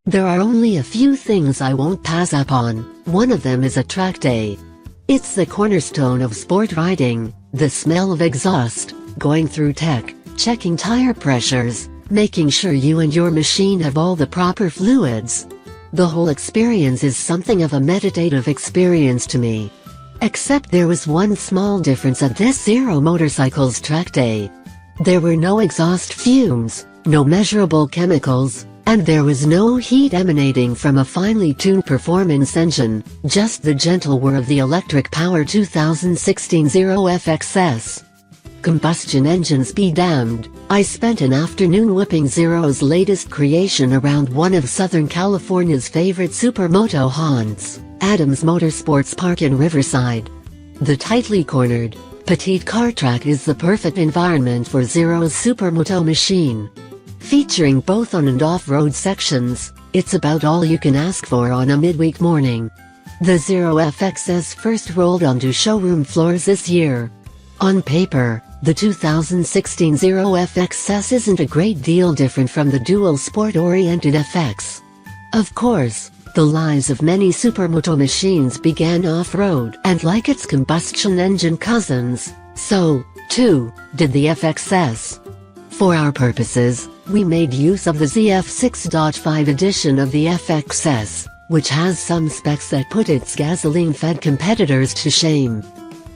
There are only a few things I won't pass up on. One of them is a track day. It's the cornerstone of sport riding, the smell of exhaust, going through tech, checking tire pressures, making sure you and your machine have all the proper fluids. The whole experience is something of a meditative experience to me. Except there was one small difference at this Zero Motorcycles track day. There were no exhaust fumes, no measurable chemicals, and there was no heat emanating from a finely tuned performance engine, just the gentle whir of the electric power 2016 Zero FXS. Combustion engines be damned, I spent an afternoon whipping Zero's latest creation around one of Southern California's favorite supermoto haunts, Adams Motorsports Park in Riverside. The tightly cornered, petite car track is the perfect environment for Zero's supermoto machine. Featuring both on and off-road sections, it's about all you can ask for on a midweek morning. The Zero FXS first rolled onto showroom floors this year. On paper, the 2016 Zero FXS isn't a great deal different from the dual sport-oriented FX. Of course, the lives of many supermoto machines began off-road and like its combustion engine cousins, so, too, did the FXS. For our purposes, we made use of the ZF6.5 edition of the FXS, which has some specs that put its gasoline-fed competitors to shame.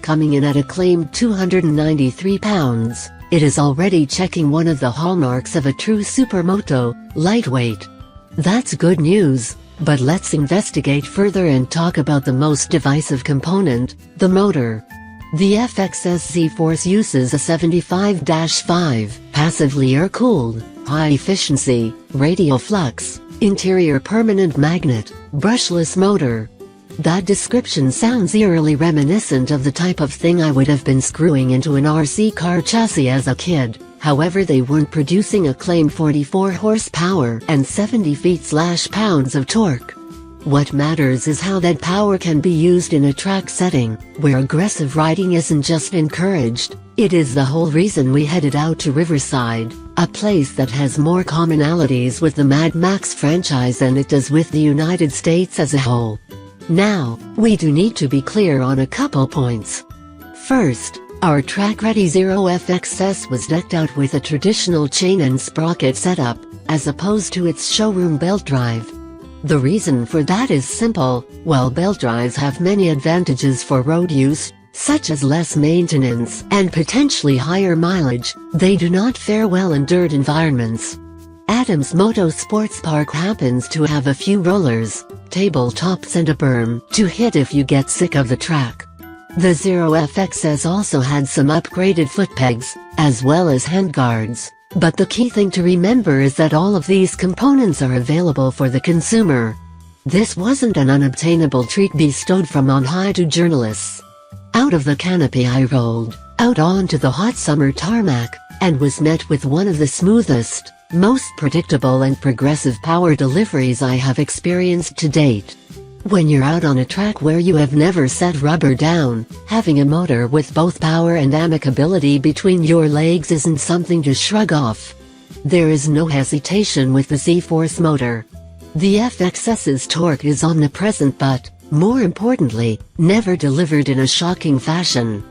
Coming in at a claimed 293 pounds, it is already checking one of the hallmarks of a true supermoto, lightweight. That's good news, but let's investigate further and talk about the most divisive component, the motor. The FXS Z-Force uses a 75-5, passively air-cooled, high-efficiency, radial flux, interior permanent magnet, brushless motor. That description sounds eerily reminiscent of the type of thing I would have been screwing into an RC car chassis as a kid, however they weren't producing a claimed 44 horsepower and 70 feet/pounds of torque. What matters is how that power can be used in a track setting, where aggressive riding isn't just encouraged, it is the whole reason we headed out to Riverside, a place that has more commonalities with the Mad Max franchise than it does with the United States as a whole. Now, we do need to be clear on a couple points. First, our track-ready Zero FXS was decked out with a traditional chain and sprocket setup, as opposed to its showroom belt drive. The reason for that is simple: while belt drives have many advantages for road use, such as less maintenance and potentially higher mileage, they do not fare well in dirt environments. Adams Motorsports Park happens to have a few rollers, tabletops and a berm to hit if you get sick of the track. The Zero FXS also had some upgraded foot pegs, as well as handguards, but the key thing to remember is that all of these components are available for the consumer. This wasn't an unobtainable treat bestowed from on high to journalists. Out of the canopy I rolled, out onto the hot summer tarmac, and was met with one of the smoothest, most predictable and progressive power deliveries I have experienced to date. When you're out on a track where you have never set rubber down, having a motor with both power and amicability between your legs isn't something to shrug off. There is no hesitation with the Z-Force motor. The FXS's torque is omnipresent but, more importantly, never delivered in a shocking fashion.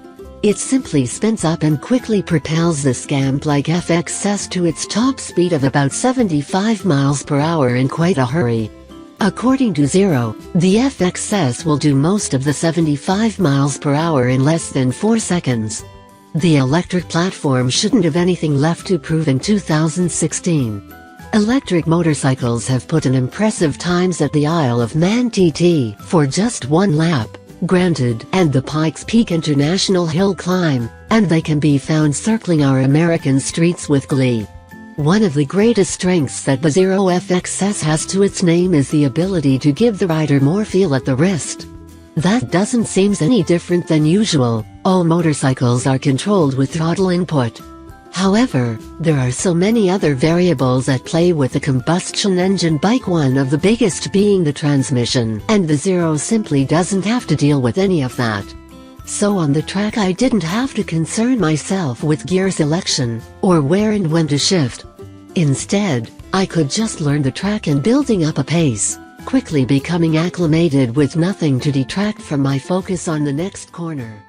It simply spins up and quickly propels the scamp-like FXS to its top speed of about 75 miles per hour in quite a hurry. According to Zero, the FXS will do most of the 75 miles per hour in less than 4 seconds. The electric platform shouldn't have anything left to prove in 2016. Electric motorcycles have put in impressive times at the Isle of Man TT for just one lap, granted, and the Pikes Peak International Hill Climb, and they can be found circling our American streets with glee. One of the greatest strengths that the Zero FXS has to its name is the ability to give the rider more feel at the wrist. That doesn't seem any different than usual. All motorcycles are controlled with throttle input. However, there are so many other variables at play with the combustion engine bike, one of the biggest being the transmission, and the Zero simply doesn't have to deal with any of that. So on the track I didn't have to concern myself with gear selection, or where and when to shift. Instead, I could just learn the track and building up a pace, quickly becoming acclimated with nothing to detract from my focus on the next corner.